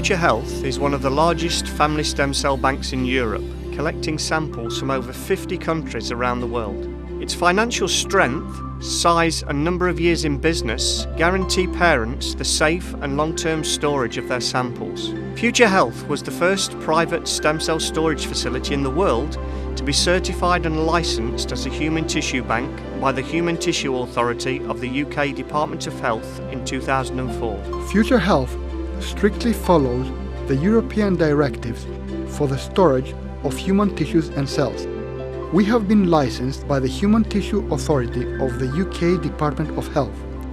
Future Health is one of the largest family stem cell banks in Europe, collecting samples from over 50 countries around the world. Its financial strength, size and number of years in business guarantee parents the safe and long-term storage of their samples. Future Health was the first private stem cell storage facility in the world to be certified and licensed as a human tissue bank by the Human Tissue Authority of the UK Department of Health in 2004. Future Health strictly follows the European directives for the storage of human tissues and cells. We have been licensed by the Human Tissue Authority of the UK Department of Health.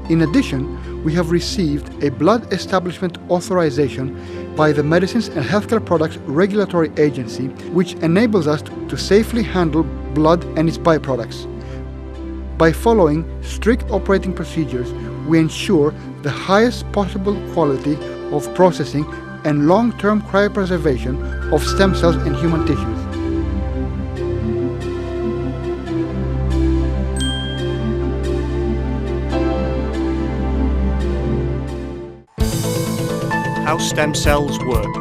In addition, we have received a blood establishment authorization by the Medicines and Healthcare Products Regulatory Agency, which enables us to safely handle blood and its byproducts. By following strict operating procedures, we ensure the highest possible quality of processing and long-term cryopreservation of stem cells and human tissues. How stem cells work.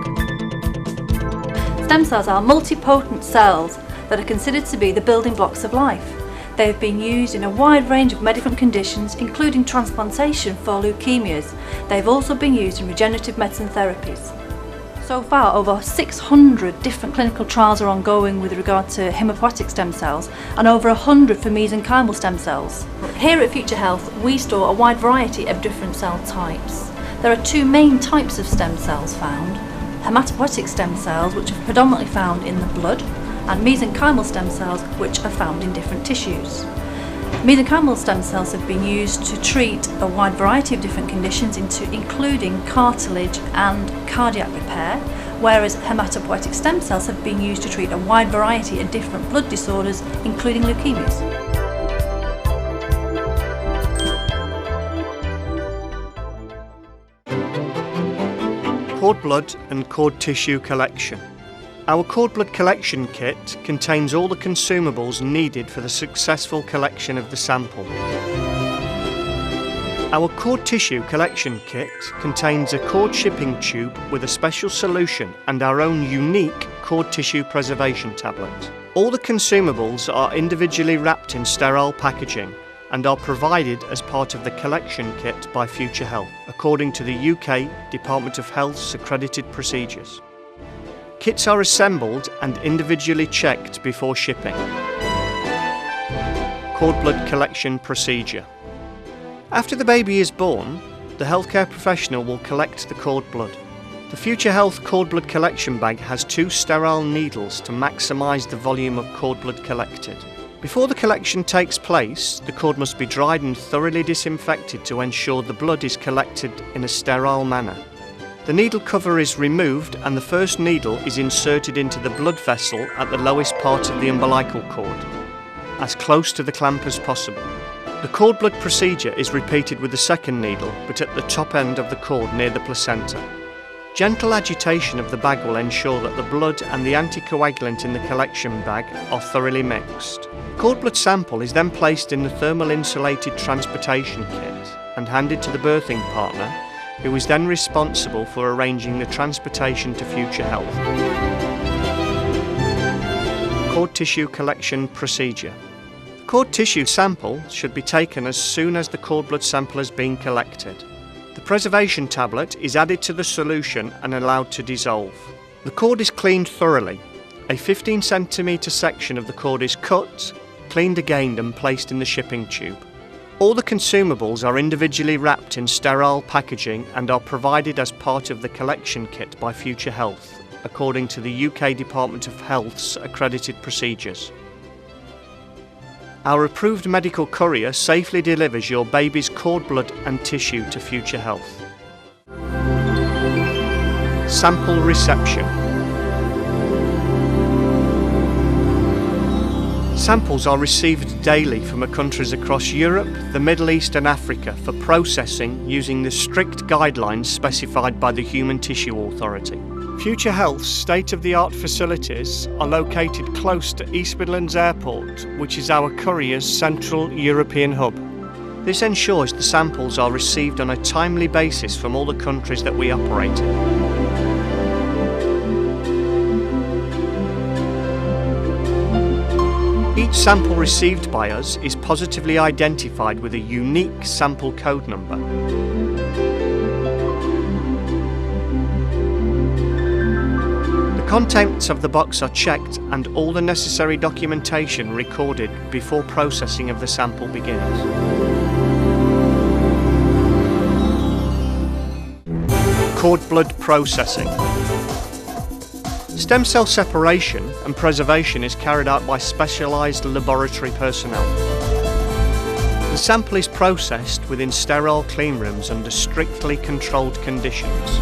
Stem cells are multipotent cells that are considered to be the building blocks of life. They have been used in a wide range of medical conditions, including transplantation for leukemias. They have also been used in regenerative medicine therapies. So far, over 600 different clinical trials are ongoing with regard to hematopoietic stem cells and over 100 for mesenchymal stem cells. Here at Future Health, we store a wide variety of different cell types. There are two main types of stem cells found: hematopoietic stem cells, which are predominantly found in the blood, and mesenchymal stem cells, which are found in different tissues. Mesenchymal stem cells have been used to treat a wide variety of different conditions, including cartilage and cardiac repair, whereas hematopoietic stem cells have been used to treat a wide variety of different blood disorders, including leukemias. Cord blood and cord tissue collection. Our cord blood collection kit contains all the consumables needed for the successful collection of the sample. Our cord tissue collection kit contains a cord shipping tube with a special solution and our own unique cord tissue preservation tablet. All the consumables are individually wrapped in sterile packaging and are provided as part of the collection kit by Future Health, according to the UK Department of Health's accredited procedures. Kits are assembled and individually checked before shipping. Cord blood collection procedure. After the baby is born, the healthcare professional will collect the cord blood. The Future Health cord blood collection bag has 2 sterile needles to maximise the volume of cord blood collected. Before the collection takes place, the cord must be dried and thoroughly disinfected to ensure the blood is collected in a sterile manner. The needle cover is removed and the first needle is inserted into the blood vessel at the lowest part of the umbilical cord, as close to the clamp as possible. The cord blood procedure is repeated with the second needle, but at the top end of the cord near the placenta. Gentle agitation of the bag will ensure that the blood and the anticoagulant in the collection bag are thoroughly mixed. Cord blood sample is then placed in the thermal insulated transportation kit and handed to the birthing partner, who is then responsible for arranging the transportation to Future Health. Cord tissue collection procedure. The cord tissue sample should be taken as soon as the cord blood sample has been collected. The preservation tablet is added to the solution and allowed to dissolve. The cord is cleaned thoroughly. A 15 cm section of the cord is cut, cleaned again and placed in the shipping tube. All the consumables are individually wrapped in sterile packaging and are provided as part of the collection kit by Future Health, according to the UK Department of Health's accredited procedures. Our approved medical courier safely delivers your baby's cord blood and tissue to Future Health. Sample reception. Samples are received daily from countries across Europe, the Middle East and Africa for processing using the strict guidelines specified by the Human Tissue Authority. Future Health's state-of-the-art facilities are located close to East Midlands Airport, which is our courier's central European hub. This ensures the samples are received on a timely basis from all the countries that we operate in. Each sample received by us is positively identified with a unique sample code number. The contents of the box are checked and all the necessary documentation recorded before processing of the sample begins. Cord blood processing. Stem cell separation and preservation is carried out by specialised laboratory personnel. The sample is processed within sterile clean rooms under strictly controlled conditions.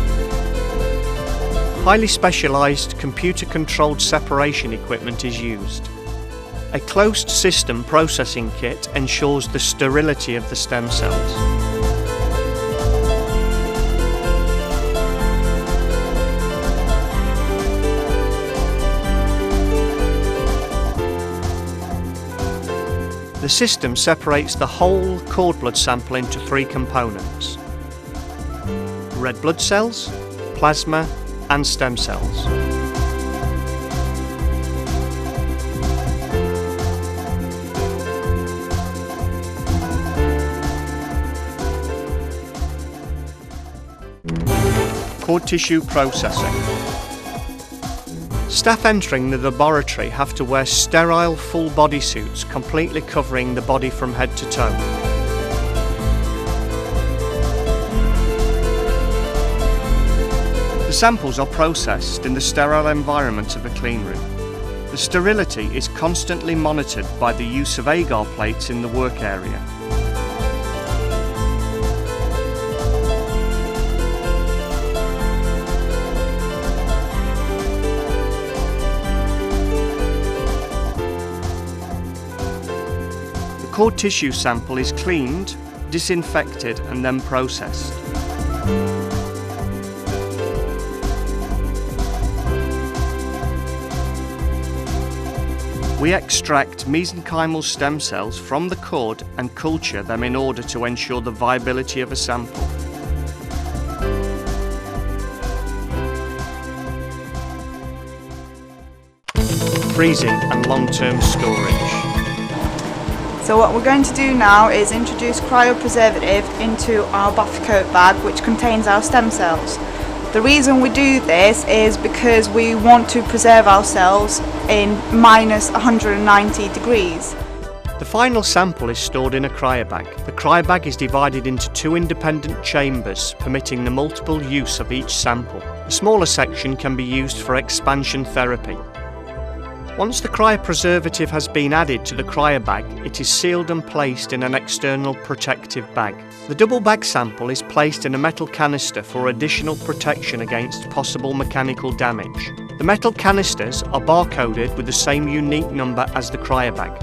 Highly specialised computer-controlled separation equipment is used. A closed system processing kit ensures the sterility of the stem cells. The system separates the whole cord blood sample into three components: red blood cells, plasma, and stem cells. Cord tissue processing. Staff entering the laboratory have to wear sterile full body suits completely covering the body from head to toe. The samples are processed in the sterile environment of a clean room. The sterility is constantly monitored by the use of agar plates in the work area. The cord tissue sample is cleaned, disinfected and then processed. We extract mesenchymal stem cells from the cord and culture them in order to ensure the viability of a sample. Freezing and long-term storage. So what we're going to do now is introduce cryopreservative into our Buffer-Coat bag, which contains our stem cells. The reason we do this is because we want to preserve our cells in minus 190 degrees. The final sample is stored in a cryobag. The cryobag is divided into two independent chambers, permitting the multiple use of each sample. A smaller section can be used for expansion therapy. Once the cryopreservative has been added to the cryobag, it is sealed and placed in an external protective bag. The double bag sample is placed in a metal canister for additional protection against possible mechanical damage. The metal canisters are barcoded with the same unique number as the cryobag.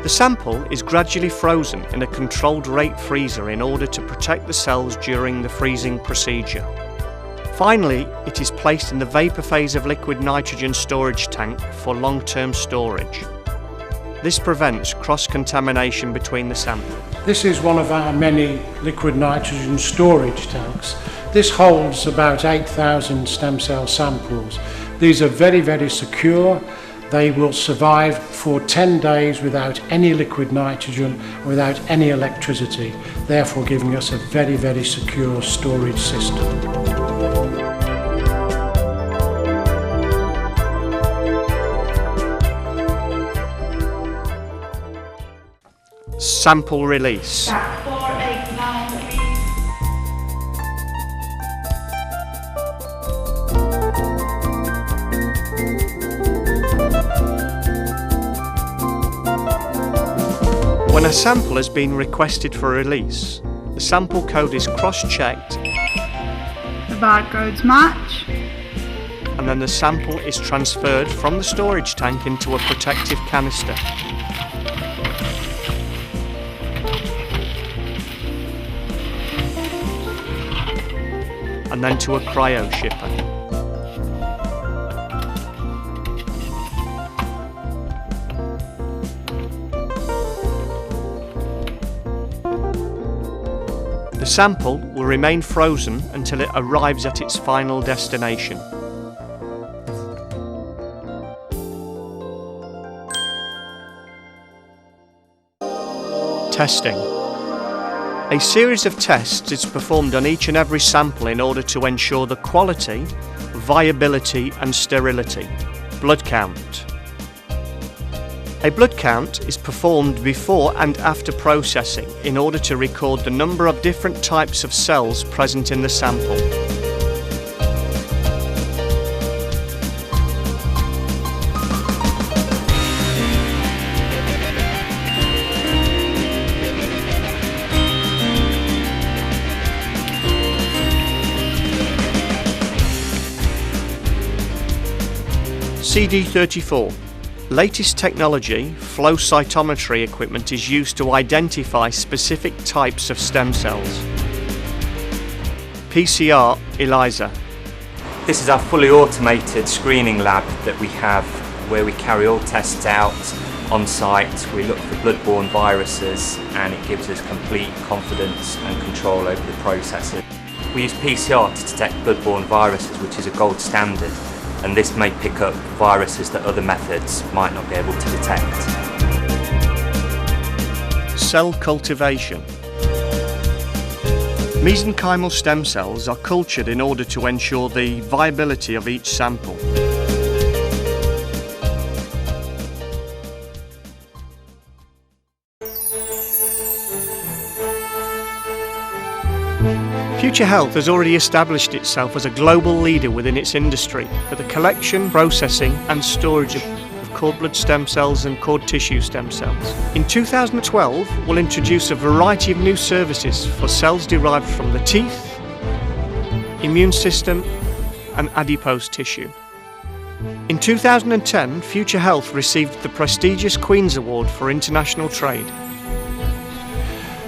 The sample is gradually frozen in a controlled rate freezer in order to protect the cells during the freezing procedure. Finally, it is placed in the vapor phase of liquid nitrogen storage tank for long-term storage. This prevents cross-contamination between the samples. This is one of our many liquid nitrogen storage tanks. This holds about 8,000 stem cell samples. These are very, very secure. They will survive for 10 days without any liquid nitrogen, without any electricity, therefore giving us a very, very secure storage system. Sample release. When a sample has been requested for release, the sample code is cross-checked, The barcodes match. and then the sample is transferred from the storage tank into a protective canister. And then to a cryo shipper. The sample will remain frozen until it arrives at its final destination. testing. A series of tests is performed on each and every sample in order to ensure the quality, viability and sterility. Blood count. A blood count is performed before and after processing in order to record the number of different types of cells present in the sample. CD34. Latest technology, flow cytometry equipment is used to identify specific types of stem cells. PCR ELISA. This is our fully automated screening lab that we have, where we carry all tests out on site. We look for blood-borne viruses and it gives us complete confidence and control over the processes. We use PCR to detect blood-borne viruses, which is a gold standard, and this may pick up viruses that other methods might not be able to detect. Cell cultivation. Mesenchymal stem cells are cultured in order to ensure the viability of each sample. Future Health has already established itself as a global leader within its industry for the collection, processing and storage of cord blood stem cells and cord tissue stem cells. In 2012, we'll introduce a variety of new services for cells derived from the teeth, immune system and adipose tissue. In 2010, Future Health received the prestigious Queen's Award for International Trade.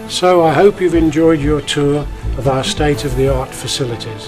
So I hope you've enjoyed your tour of our state-of-the-art facilities.